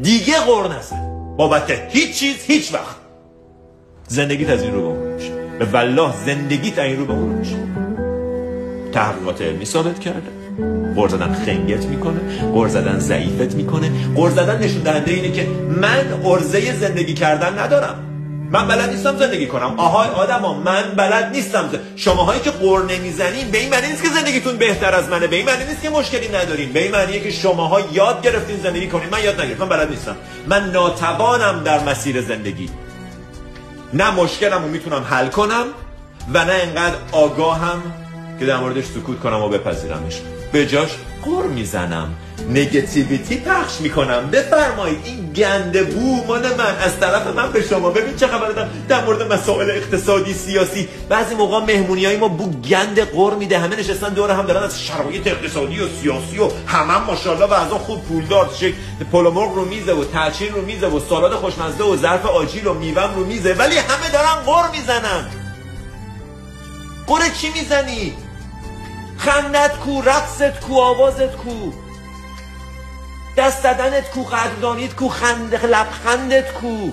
دیگه غر نزن بابت هیچ چیز هیچ وقت. زندگیت از این رو به اون میشه، به والله زندگیت از این رو به اون میشه. تحقیقات علمی ثابت کرده غر زدن خنگت میکنه، غر زدن ضعیفت میکنه. غر زدن نشون دهنده اینه که من عرضه زندگی کردن ندارم، من بلد نیستم زندگی کنم. آهای آدما من بلد نیستم. شماهایی که غر نمیزنین به این معنی نیست که زندگیتون بهتر از منه، به این معنی نیست که مشکلی ندارین، به این معنیه که شماها یاد گرفتین زندگی کنین، من یاد نگرفتم، من بلد نیستم، من ناتوانم در مسیر زندگی. نه مشکلمو میتونم حل کنم و نه انقدر آگاهم که در موردش سکوت کنم و بپذیرمش. به جاش غر میزنم، نگتیویتی پخش میکنم. بفرمایید این گنده بو مال من از طرف من به شما. ببین چه خبره در مورد مسائل اقتصادی سیاسی. بعضی موقع مهمونیای ما بو گند غر میده، همه نشستن دور هم دارن از شرایط اقتصادی و سیاسی و همه ماشاءالله وضع خوب پولدار، شک پلو مرغ رو میزه و ترچین رو میزه و سالاد خوشمزه و ظرف آجیل و میوه رو میزه، ولی همه دارن غر میزنن. غر چی میزنی؟ خندت کو، رقصت کو، آوازت کو، دست دادنت کو، قدردانیت کو، لبخندت کو.